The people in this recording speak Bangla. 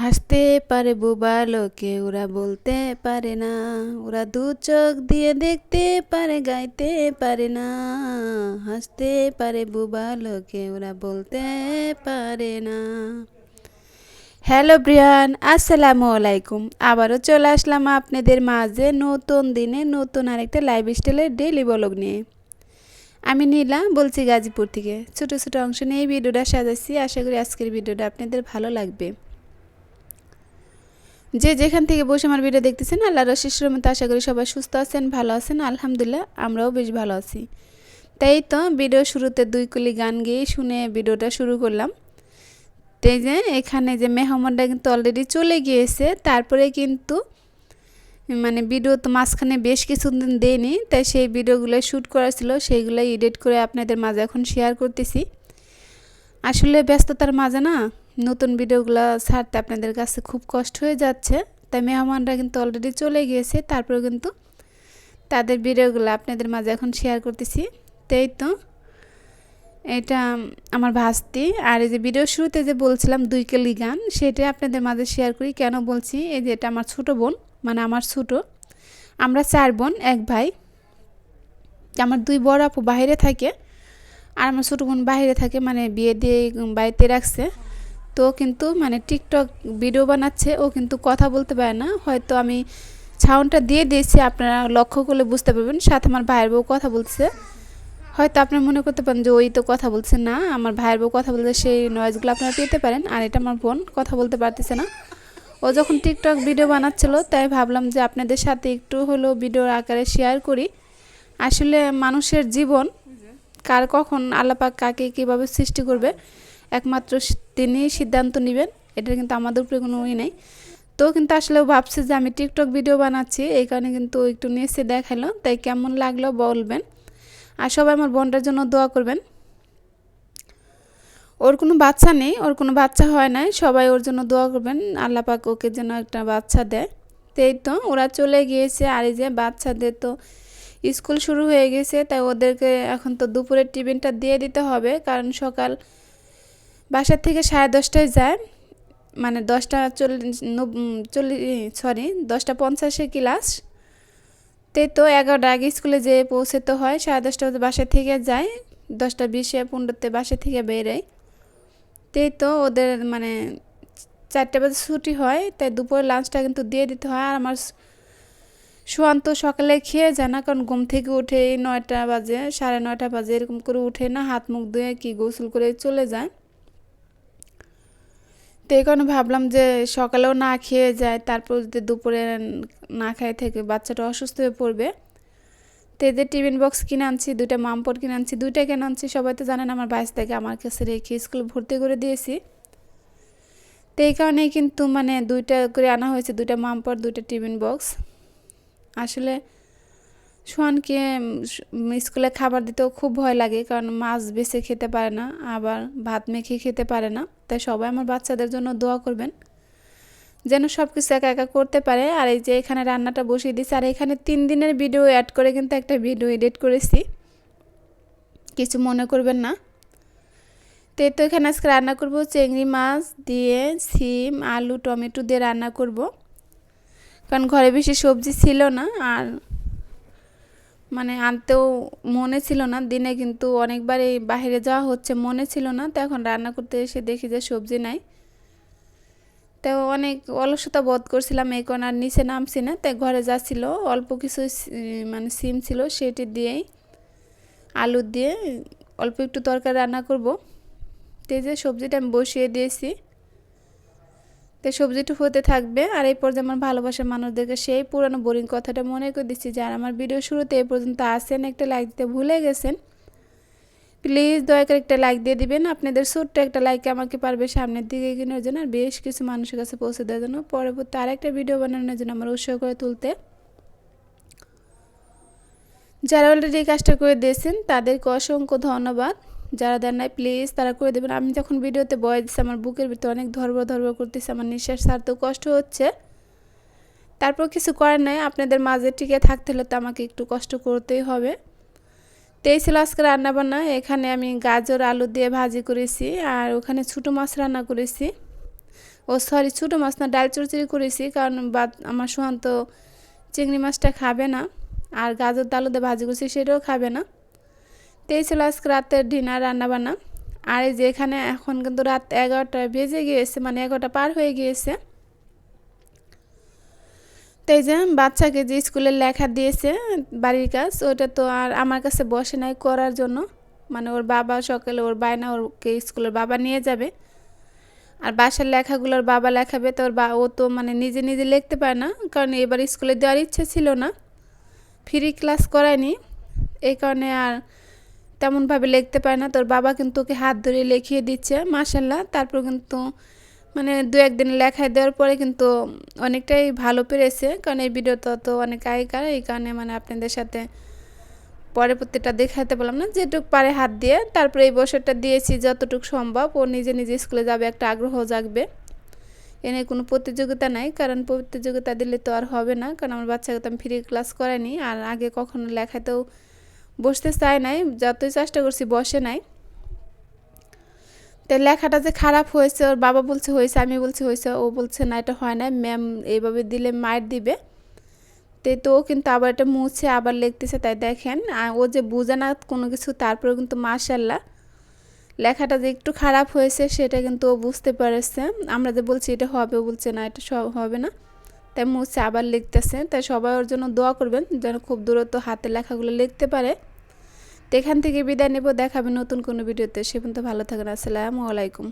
হাসতে পারে বোবা লোকে ওরা বলতে পারে না, ওরা দু চোখ দিয়ে দেখতে পারে গাইতে পারে না। হাসতে পারে বোবা লোকে ওরা বলতে পারে না। হ্যালো ব্রিয়ান, আসসালামু আলাইকুম। আবারও চলে আসলাম আপনাদের মাঝে নতুন দিনে নতুন আরেকটা লাইফ স্টাইলের ডেইলি ব্লগ নিয়ে। আমি নীলা বলছি গাজীপুর থেকে। ছোটো ছোটো অংশ নিয়ে এই ভিডিওটা সাজাচ্ছি। আশা করি আজকের ভিডিওটা আপনাদের ভালো লাগবে। যে যেখান থেকে বসে আমার ভিডিও দেখতেছেন, আল্লাহর অশেষ রহমতে আশা করি সবাই সুস্থ আছেন, ভালো আছেন। আলহামদুলিল্লাহ আমরাও বেশ ভালো আছি। তাই তো ভিডিও শুরুতে দুই কলি গান গেয়ে শুনে ভিডিওটা শুরু করলাম। তাই যে এখানে যে মেহমানরা কিন্তু অলরেডি চলে গিয়েছে, তারপরে কিন্তু মানে ভিডিও তো মাঝখানে বেশ কিছুদিন দেয়নি, তাই সেই ভিডিওগুলো শ্যুট করা ছিল, সেইগুলো এডিট করে আপনাদের মাঝে এখন শেয়ার করতেছি। আসলে ব্যস্ততার মাঝে না নতুন ভিডিওগুলো ছাড়তে আপনাদের কাছে খুব কষ্ট হয়ে যাচ্ছে। তাই মেহমানরা কিন্তু অলরেডি চলে গিয়েছে, তারপরে কিন্তু তাদের ভিডিওগুলো আপনাদের মাঝে এখন শেয়ার করতেছি। তাই তো এটা আমার ভাস্তি। আর এই যে ভিডিও শুরুতে যে বলছিলাম দুই কেলি গান, সেটাই আপনাদের মাঝে শেয়ার করি। কেন বলছি, এই যে এটা আমার ছোটো বোন, মানে আমার ছোটো, আমরা 4 বোন 1 ভাই। আমার 2 বড় আপু বাইরে থাকে, আর আমার ছোটো বোন বাইরে থাকে, মানে বিয়ে দিয়ে বাড়িতে রাখছে। তো কিন্তু মানে টিকটক ভিডিও বানাচ্ছে, ও কিন্তু কথা বলতে পারে না। হয়তো আমি সাউন্ডটা দিয়ে দিয়েছি, আপনারা লক্ষ্য করলে বুঝতে পারবেন। সাথে আমার ভাইয়ের বউ কথা বলছে। হয়তো আপনারা মনে করতে পারেন যে ওই তো কথা বলছে, না, আমার ভাইয়ের বউ কথা বলতে, সেই নয়েজগুলো আপনারা পেতে পারেন। আর এটা আমার বোন কথা বলতে পারতেছে না। ও যখন টিকটক ভিডিও বানাচ্ছিল, তাই ভাবলাম যে আপনাদের সাথে একটু হলেও ভিডিওর আকারে শেয়ার করি। আসলে মানুষের জীবন কার কখন আল্লাপাক কাকে কীভাবে সৃষ্টি করবে একমাত্র তিনি সিদ্ধান্ত নেবেন। এটা কিন্তু আমাদের উপরে কোনো ওই নেই। তো কিন্তু আসলে ভাবছে যে আমি টিকটক ভিডিও বানাচ্ছি, এই কারণে কিন্তু একটু নিচে দেখালো। তাই কেমন লাগলো বলবেন, আর সবাই আমার বোনটার জন্য দোয়া করবেন। ওর কোনো বাচ্চা নেই, ওর কোনো বাচ্চা হয় নাই, সবাই ওর জন্য দোয়া করবেন, আল্লাহ পাক ওকে যেন একটা বাচ্চা দেয়। তাই তো ওরা চলে গিয়েছে। আর এই যে বাচ্চাদের তো স্কুল শুরু হয়ে গেছে, তাই ওদেরকে এখন তো দুপুরের টিফিনটা দিয়ে দিতে হবে, কারণ সকাল বাসার থেকে 10:30টায় যায়, মানে 10:50 ক্লাস। তাই তো 11টার আগে স্কুলে যেয়ে পৌঁছতে হয়, 10:30 বাসা থেকে যায়, 10:20-15 বাসা থেকে বেরোয়। তাই তো ওদের মানে 4টা বাজে ছুটি হয়, তাই দুপুরের লাঞ্চটা কিন্তু দিয়ে দিতে হয়। আর আমার সোয়ান তো সকালে খেয়ে যায় না, কারণ ঘুম থেকে উঠে 9টা বাজে, 9:30 বাজে, এরকম করে উঠে না, হাত মুখ ধুয়ে কি গোসল করে চলে যায়। তো এই কারণে ভাবলাম যে সকালেও না খেয়ে যায়, তারপর যদি দুপুরে না খাই থেকে বাচ্চাটা অসুস্থ হয়ে পড়বে। তো এদের টিফিন বক্স কিনে আনছি, 2টা মামপট কিনে আনছি। 2টা কেন আনছি সবাই তো জানেন, আমার বাইশ থেকে আমার কাছে রেখে স্কুলে ভর্তি করে দিয়েছি। তো এই কারণেই কিন্তু মানে 2টা করে আনা হয়েছে, 2টা মামপট, 2টা টিফিন বক্স। আসলে সোহানকে স্কুলে খাবার দিতেও খুব ভয় লাগে, কারণ মাছ বেছে খেতে পারে না, আবার ভাত মেখে খেতে পারে না। তাই সবাই আমার বাচ্চাদের জন্য দোয়া করবেন যেন সব কিছু একা একা করতে পারে। আর এই যে এখানে রান্নাটা বসিয়ে দিচ্ছি, আর এখানে 3 দিনের ভিডিও অ্যাড করে কিন্তু একটা ভিডিও এডিট করেছি, কিছু মনে করবেন না। তো এই তো এখানে আজকে রান্না করব চিংড়ি মাছ দিয়ে, সিম আলু টমেটো দিয়ে রান্না করব, কারণ ঘরে বেশি সবজি ছিল না, আর মানে আনতেও মনে ছিল না। দিনে কিন্তু অনেকবার এই বাইরে যাওয়া হচ্ছে, মনে ছিল না। তো এখন রান্না করতে এসে দেখি যে সবজি নাই, তো অনেক অলসতা বোধ করছিলাম, এই কোন আর নিচে নামছি না। তাই ঘরে যা ছিল অল্প কিছু মানে সিম ছিল, সেটি দিয়েই আলু দিয়ে অল্প একটু তরকারি রান্না করব। তো এই যে সবজিটা আমি বসিয়ে দিয়েছি, তো সবজিটা হতে থাকবে। আর এই পর্যায়ে আমার ভালোবাসার মানুষদেরকে সেই পুরানো বোরিং কথাটা মনে করে দিচ্ছি, যারা আমার ভিডিও শুরুতে এই পর্যন্ত আসেন একটা লাইক দিতে ভুলে গেছেন, প্লিজ দয়া করে একটা লাইক দিয়ে দিবেন। আপনাদের ছোট্ট একটা লাইক আমাকে পারবে সামনের দিকে এগোনোর জন্য, আর বেশ কিছু মানুষের কাছে পৌঁছে দেওয়ার জন্য, পরবর্তী আরেকটা ভিডিও বানানোর জন্য আমার উৎসাহ করে তুলতে। যারা অলরেডি এই কাজটা করে দিয়েছেন তাদেরকে অসংখ্য ধন্যবাদ। যারা দেন নাই প্লিজ তারা করে দেবেন। আমি যখন ভিডিওতে বয়স দিচ্ছি, আমার বুকের ভিতরে অনেক ধরবর করতেছে, আমার নিঃশ্বাস ছাড়তেও কষ্ট হচ্ছে। তারপর কিছু করার নাই, আপনাদের মাঝে টিকে থাকতে হলে তো আমাকে একটু কষ্ট করতেই হবে। তো এই ছিল আজকে রান্নাবান্না। এখানে আমি গাজর আলু দিয়ে ভাজি করেছি, আর ওখানে ছোটো মাছ রান্না করেছি। ও সরি, ছোটো মাছ না, ডাল চচ্চড়ি করেছি, কারণ আমার সোহান তো চিংড়ি মাছটা খাবে না, আর গাজর আলু দিয়ে ভাজি করছি সেটাও খাবে না। তো এই ছিল আজকে রাতের ডিনার রান্নাবান্না। আর এই যে এখানে এখন কিন্তু রাত 11টা বেজে গিয়েছে, মানে 11টা পার হয়ে গিয়েছে। তো এই যে বাচ্চাকে যে স্কুলের লেখা দিয়েছে বাড়ির কাজ, ওটা তো আর আমার কাছে বসে নাই করার জন্য, মানে ওর বাবা সকালে ওর বায়না ওরকে স্কুলের বাবা নিয়ে যাবে, আর বাসার লেখাগুলোর বাবা লেখাবে। তো ও তো মানে নিজে নিজে লিখতে পারে না, কারণ এবার স্কুলে দেওয়ার ইচ্ছা ছিল না, ফ্রি ক্লাস করায়নি, এই কারণে আর তেমনভাবে লিখতে পারে না। তোর বাবা কিন্তু ওকে হাত ধরে লিখিয়ে দিচ্ছে মাশাল্লাহ। তারপর কিন্তু মানে 2-1 দিন লেখায় দেওয়ার পরে কিন্তু অনেকটাই ভালো পেরেছে, কারণ এই ভিডিওটা তো অনেক আগেকার, এই কারণে মানে আপনাদের সাথে পরে প্রত্যেকটা দেখাতে পারলাম না, যেটুক পারে হাত দিয়ে। তারপরে এই বছরটা দিয়েছি যতটুকু সম্ভব, ও নিজে নিজে স্কুলে যাবে, একটা আগ্রহ জাগবে। এনে কোনো প্রতিযোগিতা নাই, কারণ প্রতিযোগিতা দিলে তো আর হবে না, কারণ আমার বাচ্চাকে তো আমি ফ্রি ক্লাস করাইনি, আর আগে কখনো লেখাতেও বসতে চায় নাই, যতই চেষ্টা করছি বসে নাই। তো লেখাটা যে খারাপ হয়েছে, ওর বাবা বলছে হয়েছে, আমি বলছি হয়েছে, ও বলছে না এটা হয় না, ম্যাম এইভাবে দিলে মার দিবে। তো ও কিন্তু আবার এটা মুছে আবার লিখতেছে, তাই দেখেন ও যে বুঝে না কোনো কিছু, তারপরে কিন্তু মাশাল্লাহ লেখাটা যে একটু খারাপ হয়েছে সেটা কিন্তু ও বুঝতে পেরেছে। আমরা যে বলছি এটা হবে, ও বলছে না এটা সব হবে না, তাই মুছে আবার লিখতেছে। তাই সবাই ওর জন্য দোয়া করবেন যেন খুব দ্রুত হাতে লেখাগুলো লিখতে পারে। তো এখান থেকে বিদায় নেব, দেখাবে নতুন কোনো ভিডিওতে। সে পর্যন্ত ভালো থাকেন, আসসালামু আলাইকুম।